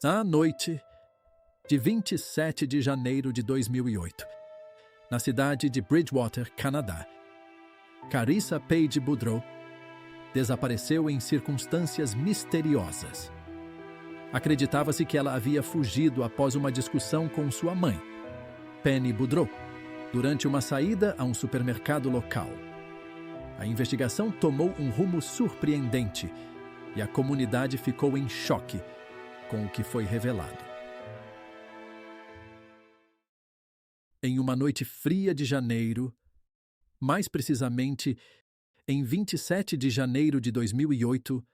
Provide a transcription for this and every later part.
À noite de 27 de janeiro de 2008, na cidade de Bridgewater, Canadá, Carissa Paige Boudreau desapareceu em circunstâncias misteriosas. Acreditava-se que ela havia fugido após uma discussão com sua mãe, Penny Boudreau, durante uma saída a um supermercado local. A investigação tomou um rumo surpreendente e a comunidade ficou em choque com o que foi revelado. Em uma noite fria de janeiro, mais precisamente em 27 de janeiro de 2008,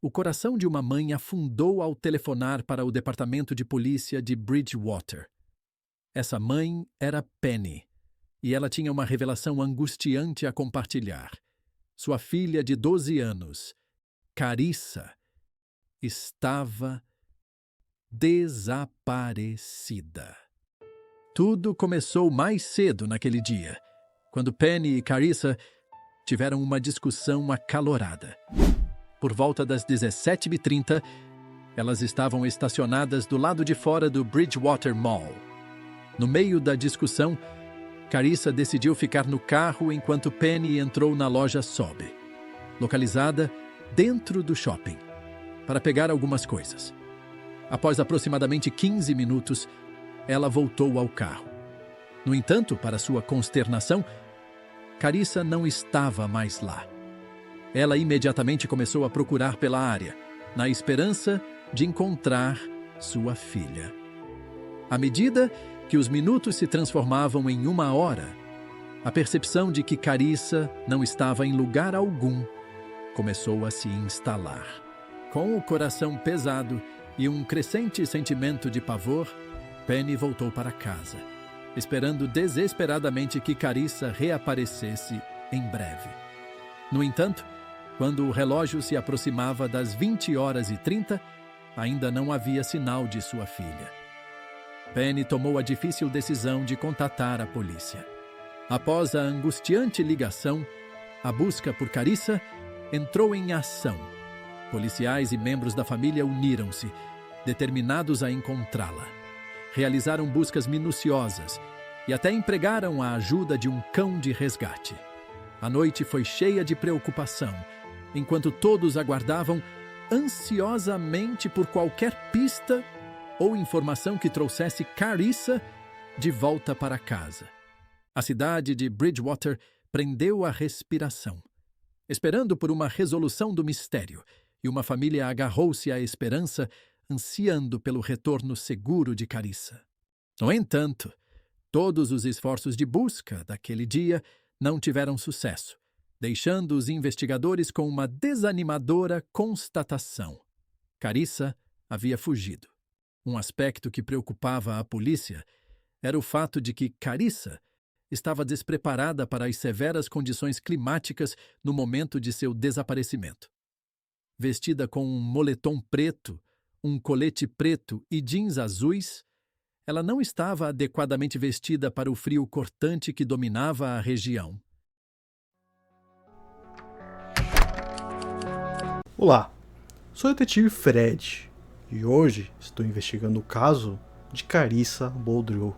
o coração de uma mãe afundou ao telefonar para o departamento de polícia de Bridgewater. Essa mãe era Penny, e ela tinha uma revelação angustiante a compartilhar. Sua filha de 12 anos, Carissa, estava desaparecida. Tudo começou mais cedo naquele dia, quando Penny e Carissa tiveram uma discussão acalorada. Por volta das 17h30, elas estavam estacionadas do lado de fora do Bridgewater Mall. No meio da discussão, Carissa decidiu ficar no carro enquanto Penny entrou na loja Sobe, localizada dentro do shopping, para pegar algumas coisas. Após aproximadamente 15 minutos, ela voltou ao carro. No entanto, para sua consternação, Carissa não estava mais lá. Ela imediatamente começou a procurar pela área, na esperança de encontrar sua filha. À medida que os minutos se transformavam em 1 hora, a percepção de que Carissa não estava em lugar algum começou a se instalar. Com o coração pesado e um crescente sentimento de pavor, Penny voltou para casa, esperando desesperadamente que Carissa reaparecesse em breve. No entanto, quando o relógio se aproximava das 20h30, ainda não havia sinal de sua filha. Penny tomou a difícil decisão de contatar a polícia. Após a angustiante ligação, a busca por Carissa entrou em ação. Policiais e membros da família uniram-se, determinados a encontrá-la. Realizaram buscas minuciosas e até empregaram a ajuda de um cão de resgate. A noite foi cheia de preocupação, enquanto todos aguardavam ansiosamente por qualquer pista ou informação que trouxesse Carissa de volta para casa. A cidade de Bridgewater prendeu a respiração, esperando por uma resolução do mistério, e uma família agarrou-se à esperança, ansiando pelo retorno seguro de Carissa. No entanto, todos os esforços de busca daquele dia não tiveram sucesso, deixando os investigadores com uma desanimadora constatação. Carissa havia fugido. Um aspecto que preocupava a polícia era o fato de que Carissa estava despreparada para as severas condições climáticas no momento de seu desaparecimento. Vestida com um moletom preto, um colete preto e jeans azuis, ela não estava adequadamente vestida para o frio cortante que dominava a região. Olá, sou o detetive Fred e hoje estou investigando o caso de Carissa Boudreau.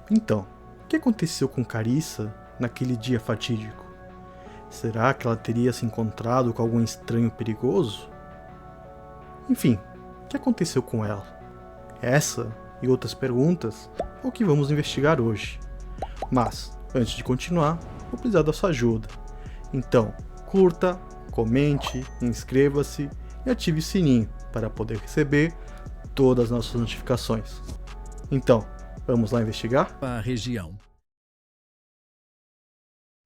Então, o que aconteceu com Carissa naquele dia fatídico? Será que ela teria se encontrado com algum estranho perigoso? Enfim, o que aconteceu com ela? Essa e outras perguntas é o que vamos investigar hoje. Mas, antes de continuar, vou precisar da sua ajuda. Então, curta, comente, inscreva-se e ative o sininho para poder receber todas as nossas notificações. Então, vamos lá investigar? A região.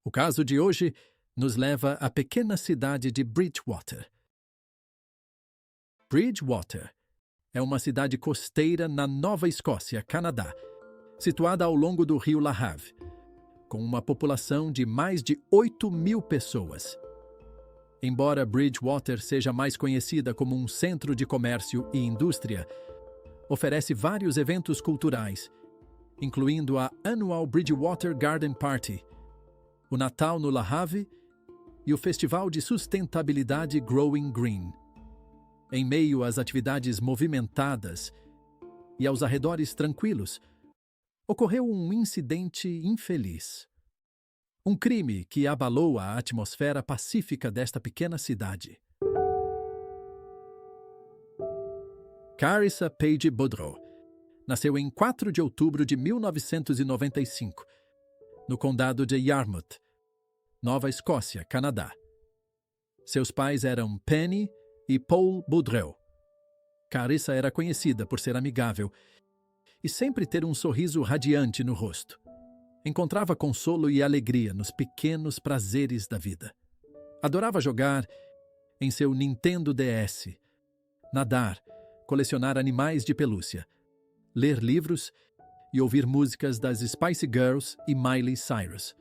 O caso de hoje nos leva à pequena cidade de Bridgewater. Bridgewater é uma cidade costeira na Nova Escócia, Canadá, situada ao longo do rio Lahave, com uma população de mais de 8.000 pessoas. Embora Bridgewater seja mais conhecida como um centro de comércio e indústria, oferece vários eventos culturais, incluindo a Annual Bridgewater Garden Party, o Natal no Lahave e o Festival de Sustentabilidade Growing Green. Em meio às atividades movimentadas e aos arredores tranquilos, ocorreu um incidente infeliz. Um crime que abalou a atmosfera pacífica desta pequena cidade. Carissa Paige Boudreau nasceu em 4 de outubro de 1995, no condado de Yarmouth, Nova Escócia, Canadá. Seus pais eram Penny e Paul Boudreau. Carissa era conhecida por ser amigável e sempre ter um sorriso radiante no rosto. Encontrava consolo e alegria nos pequenos prazeres da vida. Adorava jogar em seu Nintendo DS, nadar, colecionar animais de pelúcia, ler livros e ouvir músicas das Spice Girls e Miley Cyrus.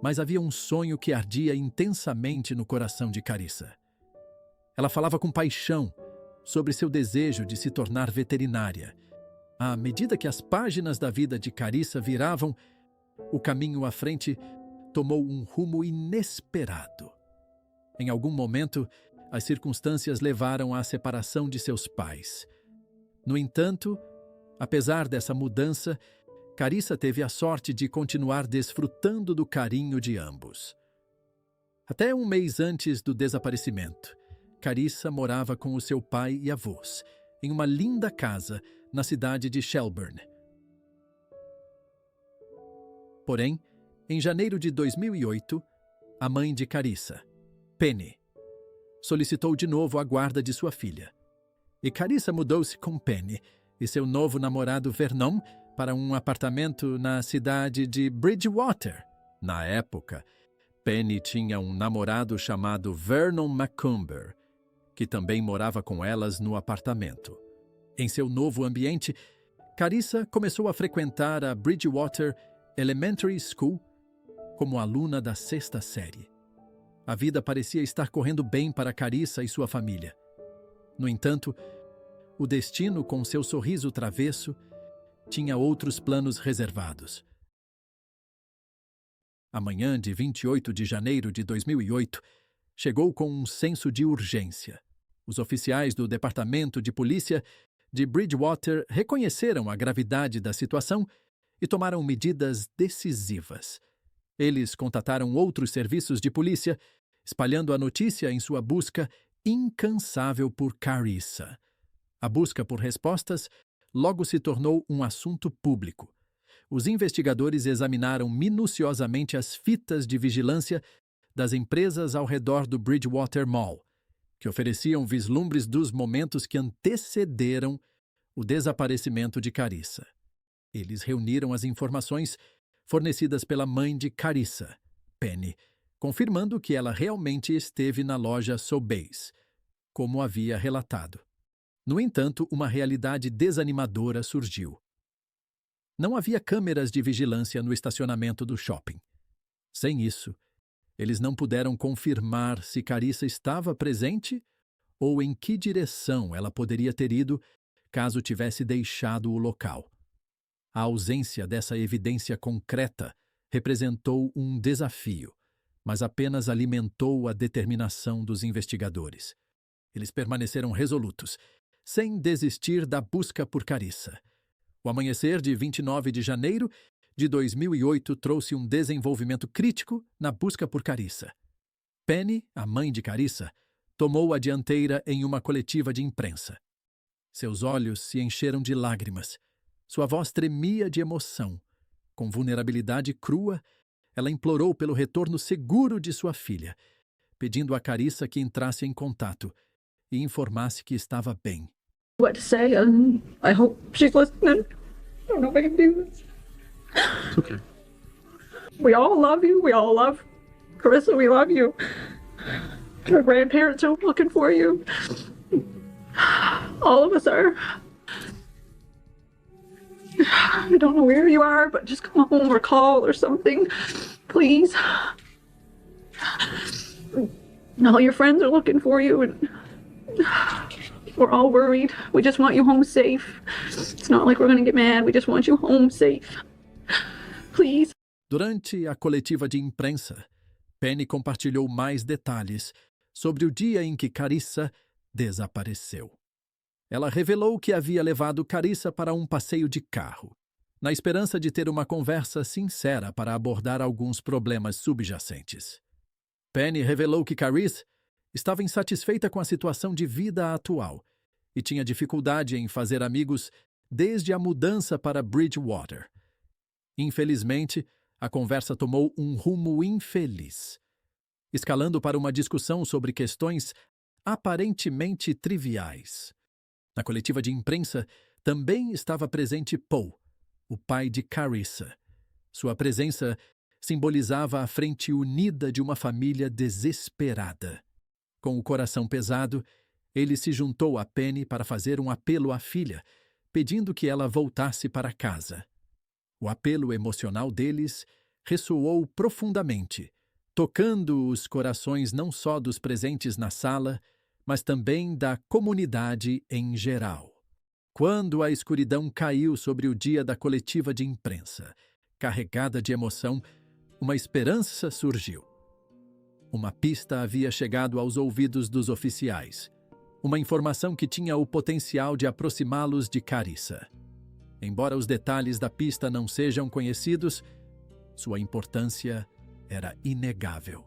Mas havia um sonho que ardia intensamente no coração de Carissa. Ela falava com paixão sobre seu desejo de se tornar veterinária. À medida que as páginas da vida de Carissa viravam, o caminho à frente tomou um rumo inesperado. Em algum momento, as circunstâncias levaram à separação de seus pais. No entanto, apesar dessa mudança, Carissa teve a sorte de continuar desfrutando do carinho de ambos. Até um mês antes do desaparecimento, Carissa morava com o seu pai e avós, em uma linda casa na cidade de Shelburne. Porém, em janeiro de 2008, a mãe de Carissa, Penny, solicitou de novo a guarda de sua filha. E Carissa mudou-se com Penny e seu novo namorado Vernon para um apartamento na cidade de Bridgewater. Na época, Penny tinha um namorado chamado Vernon Macomber, que também morava com elas no apartamento. Em seu novo ambiente, Carissa começou a frequentar a Bridgewater Elementary School como aluna da 6ª série. A vida parecia estar correndo bem para Carissa e sua família. No entanto, o destino, com seu sorriso travesso, tinha outros planos reservados. A manhã de 28 de janeiro de 2008 chegou com um senso de urgência. Os oficiais do Departamento de Polícia de Bridgewater reconheceram a gravidade da situação e tomaram medidas decisivas. Eles contataram outros serviços de polícia, espalhando a notícia em sua busca incansável por Carissa. A busca por respostas logo se tornou um assunto público. Os investigadores examinaram minuciosamente as fitas de vigilância das empresas ao redor do Bridgewater Mall, que ofereciam vislumbres dos momentos que antecederam o desaparecimento de Carissa. Eles reuniram as informações fornecidas pela mãe de Carissa, Penny, confirmando que ela realmente esteve na loja Sobeys, como havia relatado. No entanto, uma realidade desanimadora surgiu. Não havia câmeras de vigilância no estacionamento do shopping. Sem isso, eles não puderam confirmar se Carissa estava presente ou em que direção ela poderia ter ido caso tivesse deixado o local. A ausência dessa evidência concreta representou um desafio, mas apenas alimentou a determinação dos investigadores. Eles permaneceram resolutos, sem desistir da busca por Carissa. O amanhecer de 29 de janeiro de 2008 trouxe um desenvolvimento crítico na busca por Carissa. Penny, a mãe de Carissa, tomou a dianteira em uma coletiva de imprensa. Seus olhos se encheram de lágrimas. Sua voz tremia de emoção. Com vulnerabilidade crua, ela implorou pelo retorno seguro de sua filha, pedindo a Carissa que entrasse em contato e informasse que estava bem. What to say, and I hope she's listening. I don't know if I can do this. It's okay. We all love you. We all love Carissa. We love you. Our grandparents are looking for you. All of us are. I don't know where you are, but just come home or call or something, please. All your friends are looking for you, and we're all worried. We just want you home safe. It's not like we're going to get mad. We just want you home safe. Please. Durante a coletiva de imprensa, Penny compartilhou mais detalhes sobre o dia em que Carissa desapareceu. Ela revelou que havia levado Carissa para um passeio de carro, na esperança de ter uma conversa sincera para abordar alguns problemas subjacentes. Penny revelou que Carissa estava insatisfeita com a situação de vida atual e tinha dificuldade em fazer amigos desde a mudança para Bridgewater. Infelizmente, a conversa tomou um rumo infeliz, escalando para uma discussão sobre questões aparentemente triviais. Na coletiva de imprensa também estava presente Paul, o pai de Carissa. Sua presença simbolizava a frente unida de uma família desesperada. Com o coração pesado, ele se juntou a Penny para fazer um apelo à filha, pedindo que ela voltasse para casa. O apelo emocional deles ressoou profundamente, tocando os corações não só dos presentes na sala, mas também da comunidade em geral. Quando a escuridão caiu sobre o dia da coletiva de imprensa, carregada de emoção, uma esperança surgiu. Uma pista havia chegado aos ouvidos dos oficiais, uma informação que tinha o potencial de aproximá-los de Carissa. Embora os detalhes da pista não sejam conhecidos, sua importância era inegável.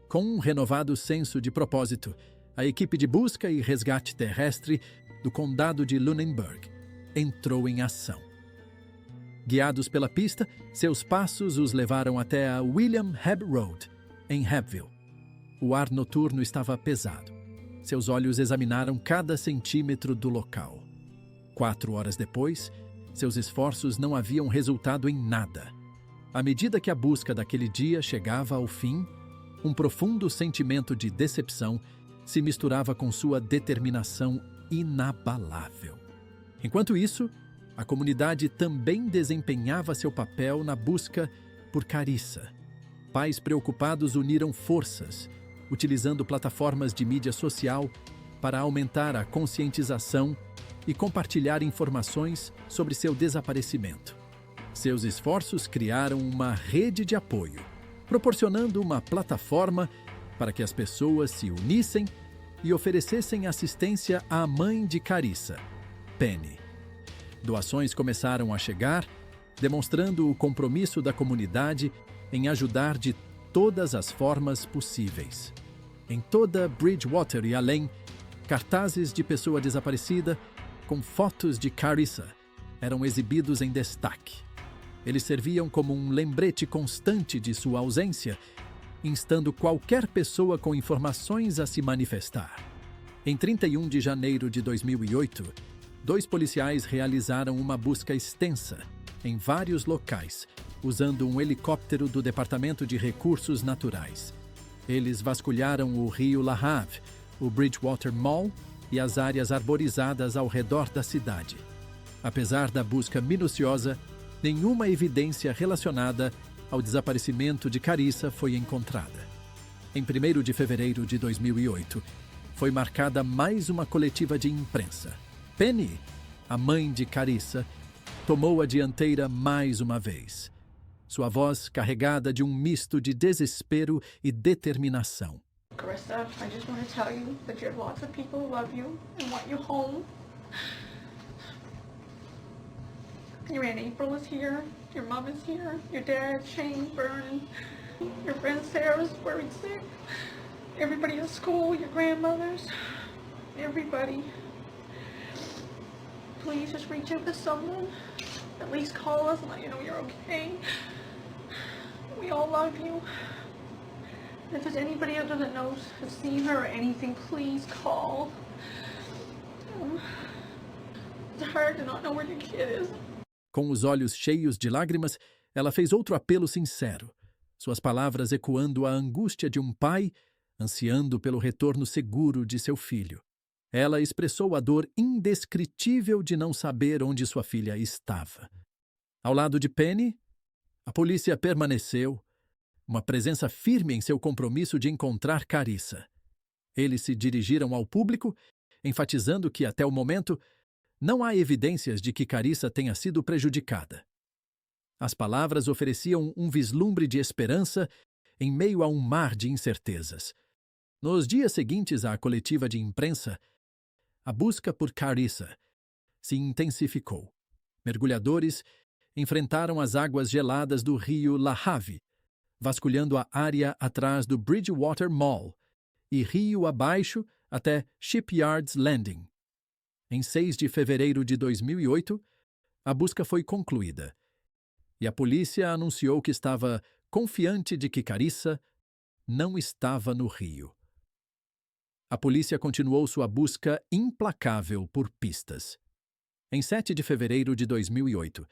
Com um renovado senso de propósito, a equipe de busca e resgate terrestre do condado de Lunenburg entrou em ação. Guiados pela pista, seus passos os levaram até a William Hebb Road, em Hebbville. O ar noturno estava pesado. Seus olhos examinaram cada centímetro do local. 4 horas depois, seus esforços não haviam resultado em nada. À medida que a busca daquele dia chegava ao fim, um profundo sentimento de decepção se misturava com sua determinação inabalável. Enquanto isso, a comunidade também desempenhava seu papel na busca por Carissa. Pais preocupados uniram forças, utilizando plataformas de mídia social para aumentar a conscientização e compartilhar informações sobre seu desaparecimento. Seus esforços criaram uma rede de apoio, proporcionando uma plataforma para que as pessoas se unissem e oferecessem assistência à mãe de Carissa, Penny. Doações começaram a chegar, demonstrando o compromisso da comunidade em ajudar de todas as formas possíveis. Em toda Bridgewater e além, cartazes de pessoa desaparecida com fotos de Carissa eram exibidos em destaque. Eles serviam como um lembrete constante de sua ausência, instando qualquer pessoa com informações a se manifestar. Em 31 de janeiro de 2008, 2 policiais realizaram uma busca extensa em vários locais, usando um helicóptero do Departamento de Recursos Naturais. Eles vasculharam o rio Lahave, o Bridgewater Mall e as áreas arborizadas ao redor da cidade. Apesar da busca minuciosa, nenhuma evidência relacionada ao desaparecimento de Carissa foi encontrada. Em 1º de fevereiro de 2008, foi marcada mais uma coletiva de imprensa. Penny, a mãe de Carissa, tomou a dianteira mais uma vez. Sua voz carregada de um misto de desespero e determinação. Carissa, I just want to tell you that you have lots of people who love you and want you home. Your Aunt April is here, your mom is here, your dad, Shane, Vernon, your friend Sarah's worried sick, everybody at school, your grandmothers, everybody. Please just reach out to someone, at least call us and let you know you're okay. We all love you. If there's anybody out there that knows, has seen her or anything, please call. It's hard to not know where your kid is. Com os olhos cheios de lágrimas, ela fez outro apelo sincero, suas palavras ecoando a angústia de um pai ansiando pelo retorno seguro de seu filho. Ela expressou a dor indescritível de não saber onde sua filha estava. Ao lado de Penny, a polícia permaneceu, uma presença firme em seu compromisso de encontrar Carissa. Eles se dirigiram ao público, enfatizando que, até o momento, não há evidências de que Carissa tenha sido prejudicada. As palavras ofereciam um vislumbre de esperança em meio a um mar de incertezas. Nos dias seguintes à coletiva de imprensa, a busca por Carissa se intensificou. Mergulhadores enfrentaram as águas geladas do rio Lahave, vasculhando a área atrás do Bridgewater Mall e rio abaixo até Shipyards Landing. Em 6 de fevereiro de 2008, a busca foi concluída e a polícia anunciou que estava confiante de que Carissa não estava no rio. A polícia continuou sua busca implacável por pistas. Em 7 de fevereiro de 2008,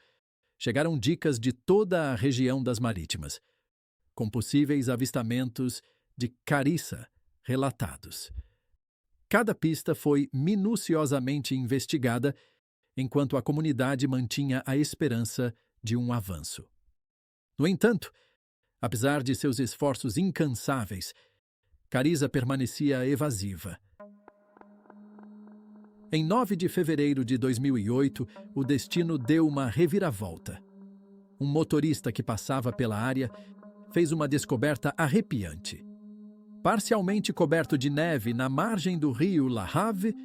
chegaram dicas de toda a região das Marítimas, com possíveis avistamentos de Carissa relatados. Cada pista foi minuciosamente investigada, enquanto a comunidade mantinha a esperança de um avanço. No entanto, apesar de seus esforços incansáveis, Carissa permanecia evasiva. Em 9 de fevereiro de 2008, o destino deu uma reviravolta. Um motorista que passava pela área fez uma descoberta arrepiante. Parcialmente coberto de neve na margem do rio Lahave,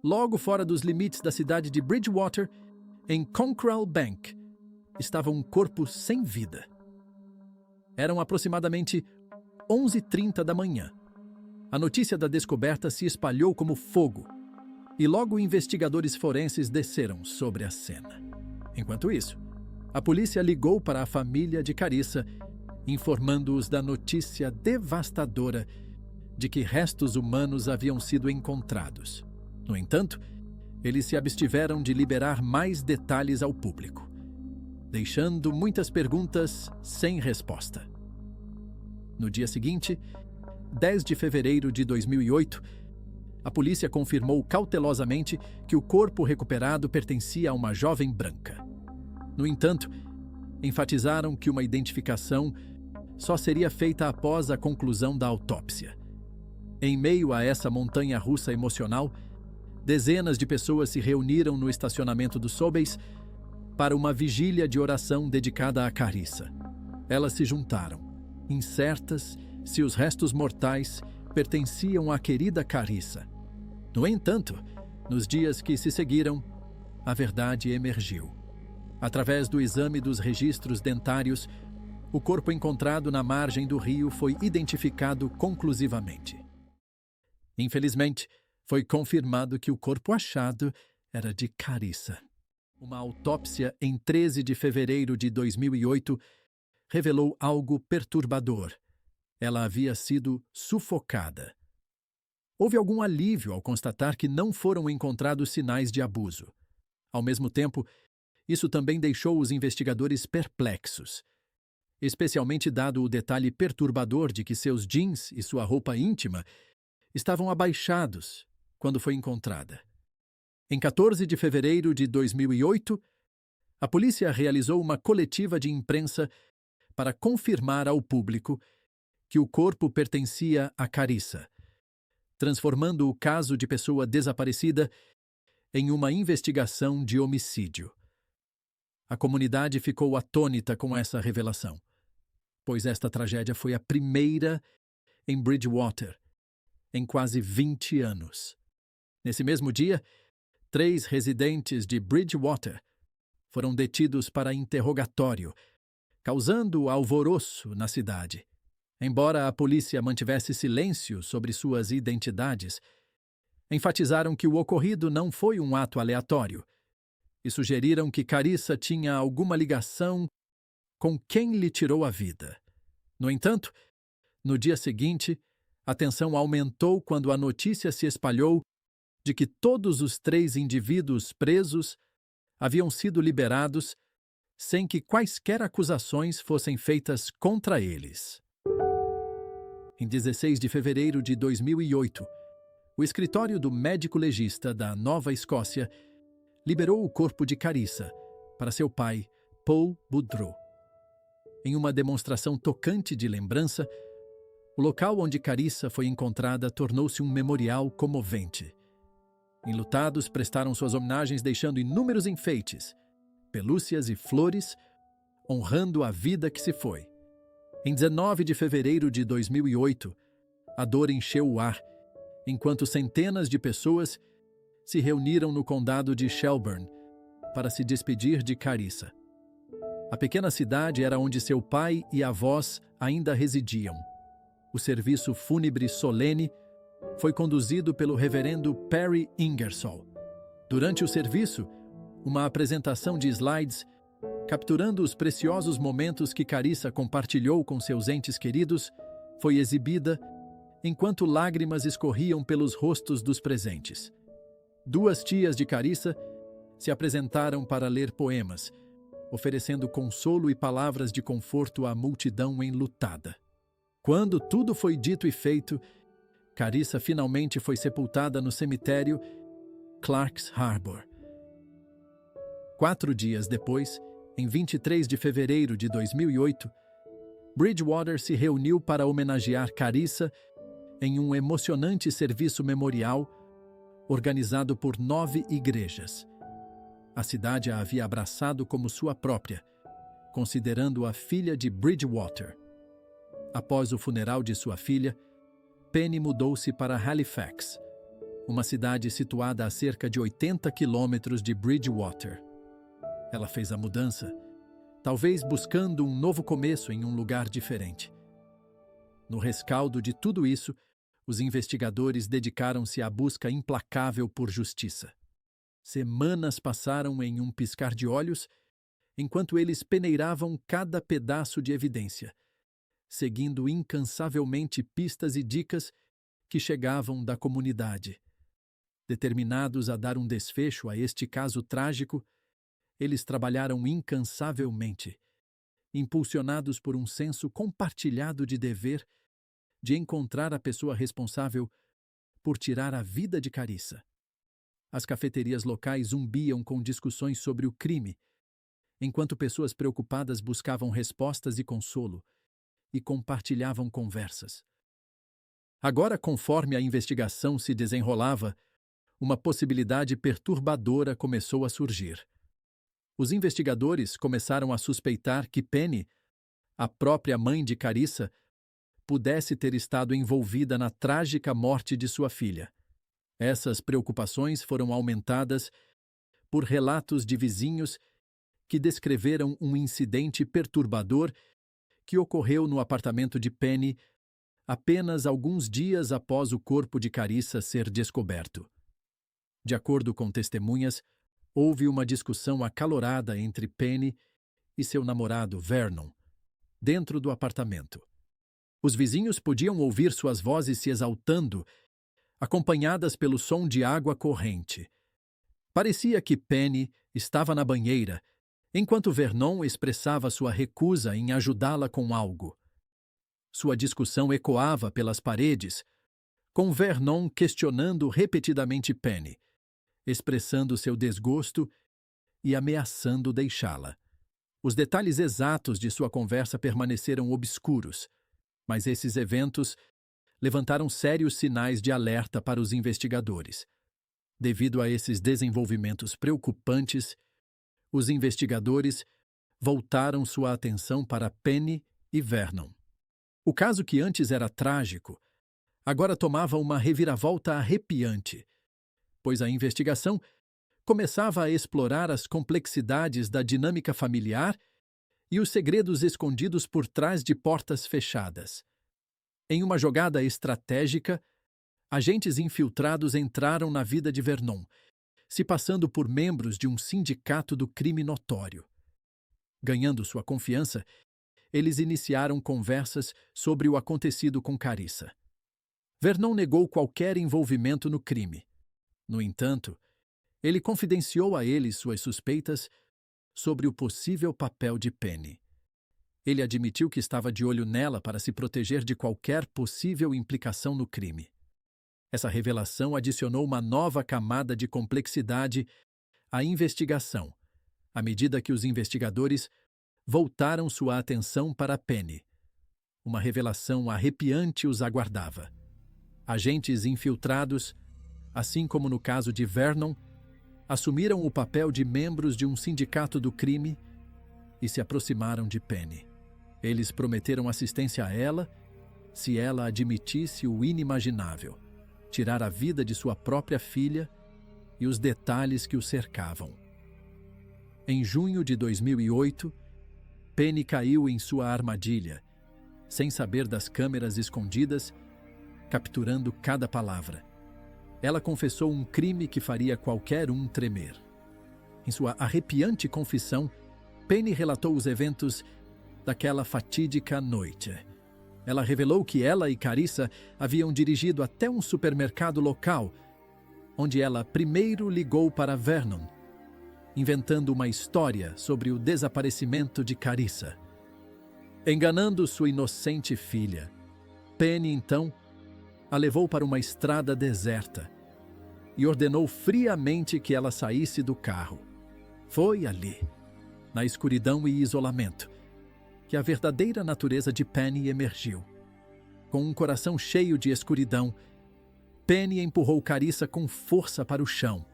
logo fora dos limites da cidade de Bridgewater, em Concrell Bank, estava um corpo sem vida. Eram aproximadamente 11h30 da manhã. A notícia da descoberta se espalhou como fogo e logo investigadores forenses desceram sobre a cena. Enquanto isso, a polícia ligou para a família de Carissa, informando-os da notícia devastadora de que restos humanos haviam sido encontrados. No entanto, eles se abstiveram de liberar mais detalhes ao público, deixando muitas perguntas sem resposta. No dia seguinte, 10 de fevereiro de 2008, a polícia confirmou cautelosamente que o corpo recuperado pertencia a uma jovem branca. No entanto, enfatizaram que uma identificação só seria feita após a conclusão da autópsia. Em meio a essa montanha-russa emocional, dezenas de pessoas se reuniram no estacionamento do Sotheby's para uma vigília de oração dedicada a Carissa. Elas se juntaram, incertas se os restos mortais pertenciam à querida Carissa. No entanto, nos dias que se seguiram, a verdade emergiu. Através do exame dos registros dentários, o corpo encontrado na margem do rio foi identificado conclusivamente. Infelizmente, foi confirmado que o corpo achado era de Carissa. Uma autópsia em 13 de fevereiro de 2008 revelou algo perturbador. Ela havia sido sufocada. Houve algum alívio ao constatar que não foram encontrados sinais de abuso. Ao mesmo tempo, isso também deixou os investigadores perplexos, especialmente dado o detalhe perturbador de que seus jeans e sua roupa íntima estavam abaixados quando foi encontrada. Em 14 de fevereiro de 2008, a polícia realizou uma coletiva de imprensa para confirmar ao público que o corpo pertencia a Carissa, transformando o caso de pessoa desaparecida em uma investigação de homicídio. A comunidade ficou atônita com essa revelação, pois esta tragédia foi a primeira em Bridgewater em quase 20 anos. Nesse mesmo dia, 3 residentes de Bridgewater foram detidos para interrogatório, causando alvoroço na cidade. Embora a polícia mantivesse silêncio sobre suas identidades, enfatizaram que o ocorrido não foi um ato aleatório e sugeriram que Carissa tinha alguma ligação com quem lhe tirou a vida. No entanto, no dia seguinte, a tensão aumentou quando a notícia se espalhou de que todos os 3 indivíduos presos haviam sido liberados sem que quaisquer acusações fossem feitas contra eles. Em 16 de fevereiro de 2008, o escritório do médico legista da Nova Escócia liberou o corpo de Carissa para seu pai, Paul Boudreau. Em uma demonstração tocante de lembrança, o local onde Carissa foi encontrada tornou-se um memorial comovente. Enlutados prestaram suas homenagens deixando inúmeros enfeites, pelúcias e flores, honrando a vida que se foi. Em 19 de fevereiro de 2008, A dor encheu o ar, enquanto centenas de pessoas se reuniram no condado de Shelburne para se despedir de Carissa. A pequena cidade era onde seu pai e avós ainda residiam. O serviço fúnebre solene foi conduzido pelo reverendo Perry Ingersoll. Durante o serviço, uma apresentação de slides capturando os preciosos momentos que Carissa compartilhou com seus entes queridos foi exibida enquanto lágrimas escorriam pelos rostos dos presentes. 2 tias de Carissa se apresentaram para ler poemas, oferecendo consolo e palavras de conforto à multidão enlutada. Quando tudo foi dito e feito, Carissa finalmente foi sepultada no cemitério Clark's Harbour. 4 dias depois, em 23 de fevereiro de 2008, Bridgewater se reuniu para homenagear Carissa em um emocionante serviço memorial organizado por 9 igrejas. A cidade a havia abraçado como sua própria, considerando-a filha de Bridgewater. Após o funeral de sua filha, Penny mudou-se para Halifax, uma cidade situada a cerca de 80 quilômetros de Bridgewater. Ela fez a mudança, talvez buscando um novo começo em um lugar diferente. No rescaldo de tudo isso, os investigadores dedicaram-se à busca implacável por justiça. Semanas passaram em um piscar de olhos, enquanto eles peneiravam cada pedaço de evidência, seguindo incansavelmente pistas e dicas que chegavam da comunidade. Determinados a dar um desfecho a este caso trágico, eles trabalharam incansavelmente, impulsionados por um senso compartilhado de dever de encontrar a pessoa responsável por tirar a vida de Carissa. As cafeterias locais zumbiam com discussões sobre o crime, enquanto pessoas preocupadas buscavam respostas e consolo e compartilhavam conversas. Agora, conforme a investigação se desenrolava, uma possibilidade perturbadora começou a surgir. Os investigadores começaram a suspeitar que Penny, a própria mãe de Carissa, pudesse ter estado envolvida na trágica morte de sua filha. Essas preocupações foram aumentadas por relatos de vizinhos que descreveram um incidente perturbador que ocorreu no apartamento de Penny apenas alguns dias após o corpo de Carissa ser descoberto. De acordo com testemunhas, houve uma discussão acalorada entre Penny e seu namorado Vernon, dentro do apartamento. Os vizinhos podiam ouvir suas vozes se exaltando, acompanhadas pelo som de água corrente. Parecia que Penny estava na banheira, enquanto Vernon expressava sua recusa em ajudá-la com algo. Sua discussão ecoava pelas paredes, com Vernon questionando repetidamente Penny, expressando seu desgosto e ameaçando deixá-la. Os detalhes exatos de sua conversa permaneceram obscuros, mas esses eventos levantaram sérios sinais de alerta para os investigadores. Devido a esses desenvolvimentos preocupantes, os investigadores voltaram sua atenção para Penny e Vernon. O caso que antes era trágico, agora tomava uma reviravolta arrepiante, pois a investigação começava a explorar as complexidades da dinâmica familiar e os segredos escondidos por trás de portas fechadas. Em uma jogada estratégica, agentes infiltrados entraram na vida de Vernon, se passando por membros de um sindicato do crime notório. Ganhando sua confiança, eles iniciaram conversas sobre o acontecido com Carissa. Vernon negou qualquer envolvimento no crime. No entanto, ele confidenciou a eles suas suspeitas sobre o possível papel de Penny. Ele admitiu que estava de olho nela para se proteger de qualquer possível implicação no crime. Essa revelação adicionou uma nova camada de complexidade à investigação, à medida que os investigadores voltaram sua atenção para Penny. Uma revelação arrepiante os aguardava. Agentes infiltrados, assim como no caso de Vernon, assumiram o papel de membros de um sindicato do crime e se aproximaram de Penny. Eles prometeram assistência a ela se ela admitisse o inimaginável: tirar a vida de sua própria filha e os detalhes que o cercavam. Em junho de 2008, Penny caiu em sua armadilha, sem saber das câmeras escondidas, capturando cada palavra. Ela confessou um crime que faria qualquer um tremer. Em sua arrepiante confissão, Penny relatou os eventos daquela fatídica noite. Ela revelou que ela e Carissa haviam dirigido até um supermercado local, onde ela primeiro ligou para Vernon, inventando uma história sobre o desaparecimento de Carissa. Enganando sua inocente filha, Penny, então, a levou para uma estrada deserta e ordenou friamente que ela saísse do carro. Foi ali, na escuridão e isolamento, que a verdadeira natureza de Penny emergiu. Com um coração cheio de escuridão, Penny empurrou Carissa com força para o chão.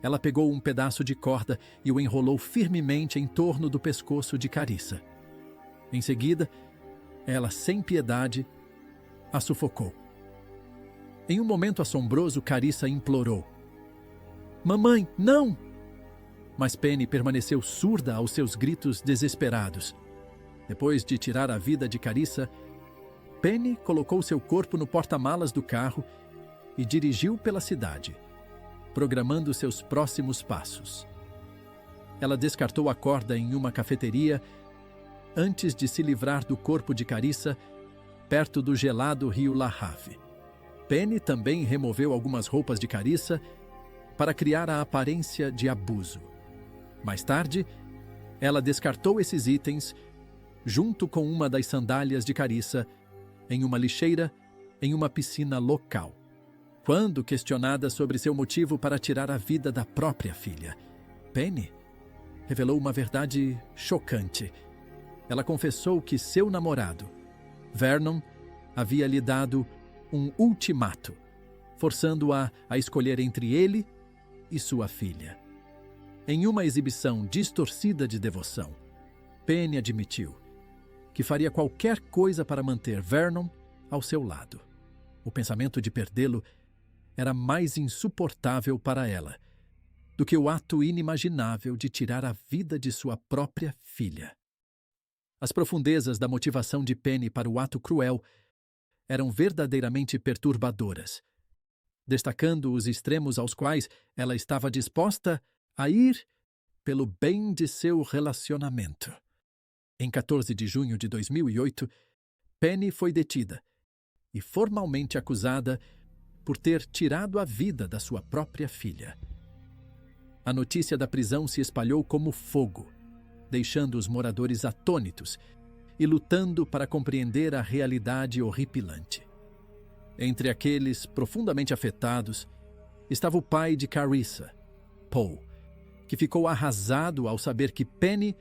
Ela pegou um pedaço de corda e o enrolou firmemente em torno do pescoço de Carissa. Em seguida, ela, sem piedade, a sufocou. Em um momento assombroso, Carissa implorou: "Mamãe, não!" Mas Penny permaneceu surda aos seus gritos desesperados. Depois de tirar a vida de Carissa, Penny colocou seu corpo no porta-malas do carro e dirigiu pela cidade, programando seus próximos passos. Ela descartou a corda em uma cafeteria antes de se livrar do corpo de Carissa perto do gelado rio Lahave. Penny também removeu algumas roupas de Carissa para criar a aparência de abuso. Mais tarde, ela descartou esses itens junto com uma das sandálias de Carissa em uma lixeira em uma piscina local. Quando questionada sobre seu motivo para tirar a vida da própria filha, Penny revelou uma verdade chocante. Ela confessou que seu namorado, Vernon, havia lhe dado um ultimato, forçando-a a escolher entre ele e sua filha. Em uma exibição distorcida de devoção, Penny admitiu que faria qualquer coisa para manter Vernon ao seu lado. O pensamento de perdê-lo era mais insuportável para ela do que o ato inimaginável de tirar a vida de sua própria filha. As profundezas da motivação de Penny para o ato cruel eram verdadeiramente perturbadoras, destacando os extremos aos quais ela estava disposta a ir pelo bem de seu relacionamento. Em 14 de junho de 2008, Penny foi detida e formalmente acusada por ter tirado a vida da sua própria filha. A notícia da prisão se espalhou como fogo, deixando os moradores atônitos e lutando para compreender a realidade horripilante. Entre aqueles profundamente afetados estava o pai de Carissa, Paul, que ficou arrasado ao saber que Penny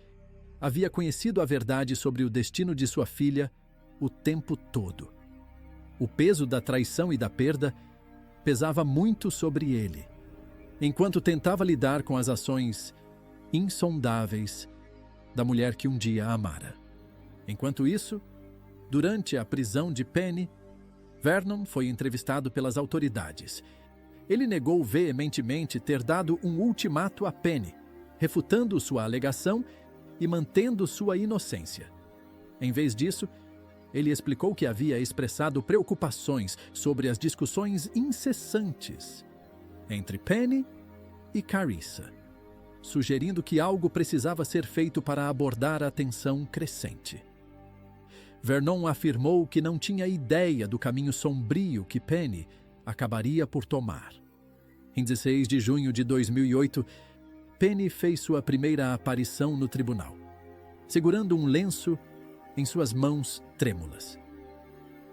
havia conhecido a verdade sobre o destino de sua filha o tempo todo. O peso da traição e da perda pesava muito sobre ele, enquanto tentava lidar com as ações insondáveis da mulher que um dia amara. Enquanto isso, durante a prisão de Penny, Vernon foi entrevistado pelas autoridades. Ele negou veementemente ter dado um ultimato a Penny, refutando sua alegação e mantendo sua inocência. Em vez disso, ele explicou que havia expressado preocupações sobre as discussões incessantes entre Penny e Carissa, sugerindo que algo precisava ser feito para abordar a tensão crescente. Vernon afirmou que não tinha ideia do caminho sombrio que Penny acabaria por tomar. Em 16 de junho de 2008, Penny fez sua primeira aparição no tribunal, segurando um lenço em suas mãos trêmulas.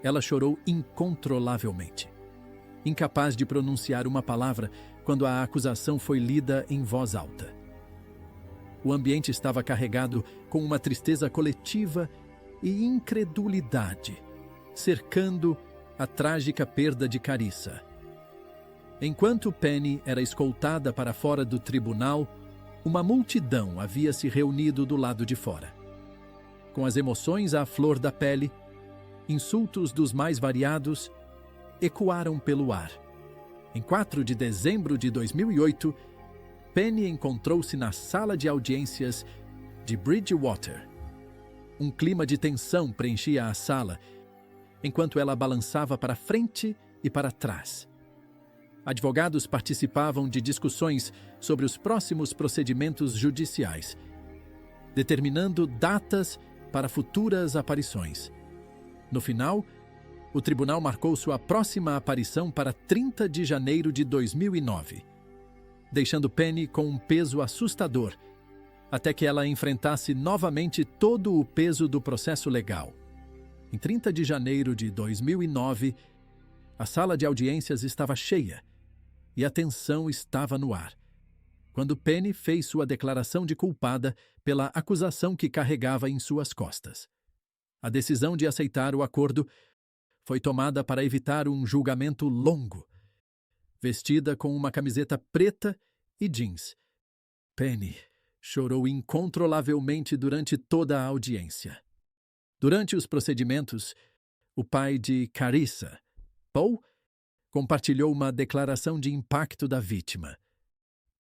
Ela chorou incontrolavelmente, incapaz de pronunciar uma palavra quando a acusação foi lida em voz alta. O ambiente estava carregado com uma tristeza coletiva e incredulidade, cercando a trágica perda de Carissa. Enquanto Penny era escoltada para fora do tribunal, uma multidão havia se reunido do lado de fora. Com as emoções à flor da pele, Insultos dos mais variados ecoaram pelo ar. Em 4 de dezembro de 2008, Penny encontrou-se na sala de audiências de Bridgewater. Um clima de tensão preenchia a sala, enquanto ela balançava para frente e para trás. Advogados participavam de discussões sobre os próximos procedimentos judiciais, determinando datas para futuras aparições. No final, o tribunal marcou sua próxima aparição para 30 de janeiro de 2009, deixando Penny com um peso assustador, até que ela enfrentasse novamente todo o peso do processo legal. Em 30 de janeiro de 2009, a sala de audiências estava cheia e a tensão estava no ar, quando Penny fez sua declaração de culpada pela acusação que carregava em suas costas. A decisão de aceitar o acordo foi tomada para evitar um julgamento longo. Vestida com uma camiseta preta e jeans, Penny chorou incontrolavelmente durante toda a audiência. Durante os procedimentos, o pai de Carissa, Paul, compartilhou uma declaração de impacto da vítima,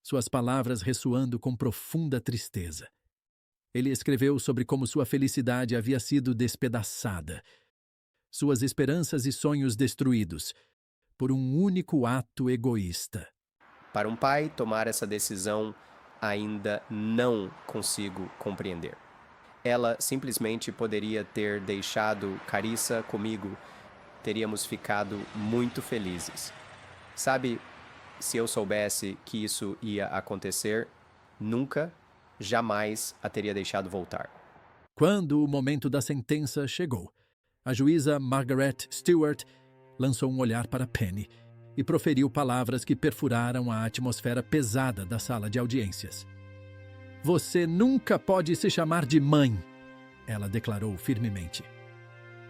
suas palavras ressoando com profunda tristeza. Ele escreveu sobre como sua felicidade havia sido despedaçada, suas esperanças e sonhos destruídos, por um único ato egoísta. Para um pai, tomar essa decisão ainda não consigo compreender. Ela simplesmente poderia ter deixado Carissa comigo. Teríamos ficado muito felizes. Sabe, se eu soubesse que isso ia acontecer, nunca, jamais a teria deixado voltar. Quando o momento da sentença chegou, a juíza Margaret Stewart lançou um olhar para Penny e proferiu palavras que perfuraram a atmosfera pesada da sala de audiências. "Você nunca pode se chamar de mãe", ela declarou firmemente.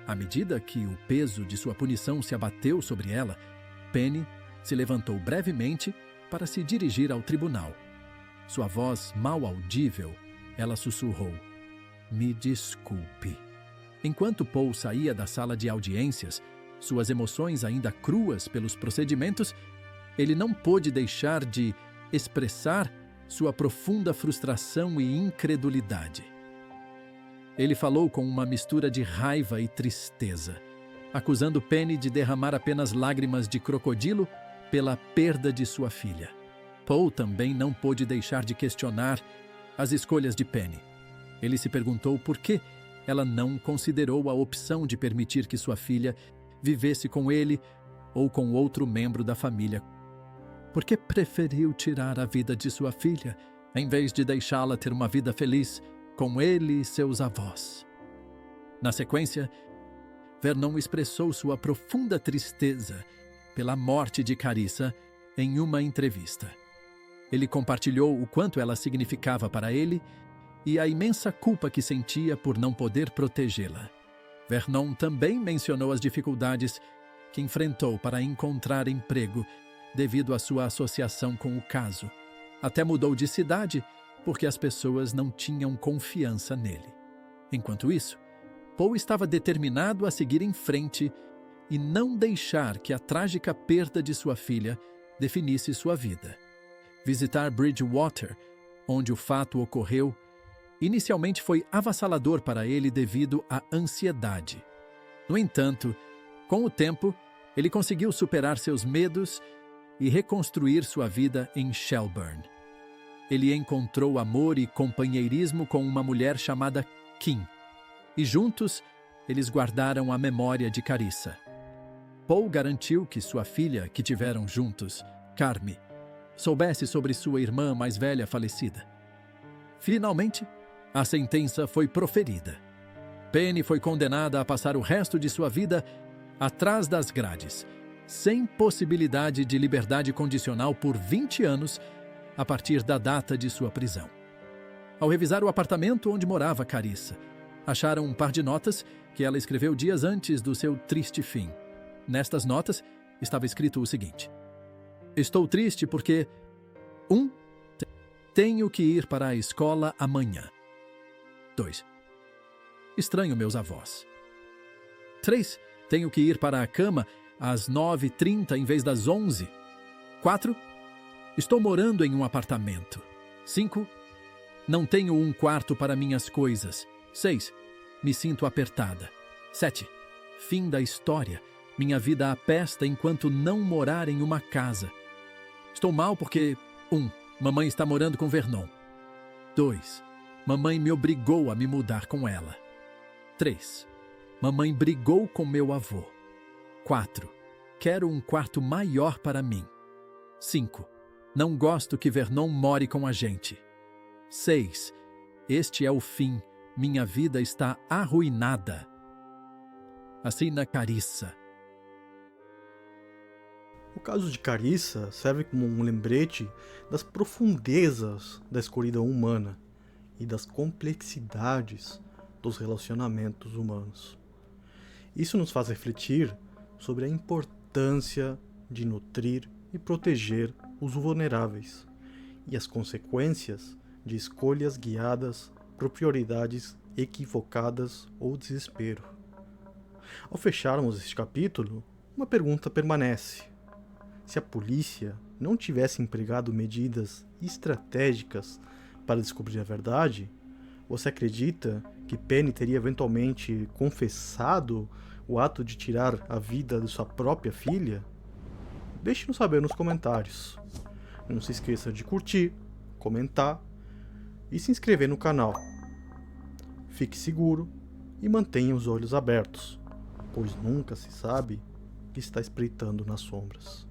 À medida que o peso de sua punição se abateu sobre ela, Penny se levantou brevemente para se dirigir ao tribunal. Sua voz mal audível, ela sussurrou: "Me desculpe." Enquanto Paul saía da sala de audiências, suas emoções ainda cruas pelos procedimentos, ele não pôde deixar de expressar sua profunda frustração e incredulidade. Ele falou com uma mistura de raiva e tristeza, acusando Penny de derramar apenas lágrimas de crocodilo pela perda de sua filha. Paul também não pôde deixar de questionar as escolhas de Penny. Ele se perguntou por que ela não considerou a opção de permitir que sua filha vivesse com ele ou com outro membro da família. Por que preferiu tirar a vida de sua filha, em vez de deixá-la ter uma vida feliz com ele e seus avós? Na sequência, Vernon expressou sua profunda tristeza pela morte de Carissa em uma entrevista. Ele compartilhou o quanto ela significava para ele e a imensa culpa que sentia por não poder protegê-la. Vernon também mencionou as dificuldades que enfrentou para encontrar emprego devido à sua associação com o caso. Até mudou de cidade porque as pessoas não tinham confiança nele. Enquanto isso, Paul estava determinado a seguir em frente e não deixar que a trágica perda de sua filha definisse sua vida. Visitar Bridgewater, onde o fato ocorreu, inicialmente foi avassalador para ele devido à ansiedade. No entanto, com o tempo, ele conseguiu superar seus medos e reconstruir sua vida em Shelburne. Ele encontrou amor e companheirismo com uma mulher chamada Kim, e juntos eles guardaram a memória de Carissa. Paul garantiu que sua filha, que tiveram juntos, Carme, soubesse sobre sua irmã mais velha falecida. Finalmente, a sentença foi proferida. Penny foi condenada a passar o resto de sua vida atrás das grades, sem possibilidade de liberdade condicional por 20 anos a partir da data de sua prisão. Ao revisar o apartamento onde morava Carissa, acharam um par de notas que ela escreveu dias antes do seu triste fim. Nestas notas estava escrito o seguinte: "Estou triste porque 1. Tenho que ir para a escola amanhã. 2. Estranho meus avós. 3. Tenho que ir para a cama às 9h30 em vez das 11. 4. Estou morando em um apartamento. 5. Não tenho um quarto para minhas coisas. 6. Me sinto apertada. 7. Fim da história. Minha vida apesta enquanto não morar em uma casa. Estou mal porque 1. Mamãe está morando com Vernon. 2. Mamãe me obrigou a me mudar com ela. 3. Mamãe brigou com meu avô. 4. Quero um quarto maior para mim. 5. Não gosto que Vernon more com a gente. 6. Este é o fim. Minha vida está arruinada. Assina Carissa. O caso de Carissa serve como um lembrete das profundezas da escuridão humana e das complexidades dos relacionamentos humanos. Isso nos faz refletir sobre a importância de nutrir e proteger os vulneráveis e as consequências de escolhas guiadas por prioridades equivocadas ou desespero. Ao fecharmos este capítulo, uma pergunta permanece. Se a polícia não tivesse empregado medidas estratégicas para descobrir a verdade, você acredita que Penny teria eventualmente confessado o ato de tirar a vida de sua própria filha? Deixe-nos saber nos comentários. Não se esqueça de curtir, comentar e se inscrever no canal. Fique seguro e mantenha os olhos abertos, pois nunca se sabe o que está espreitando nas sombras.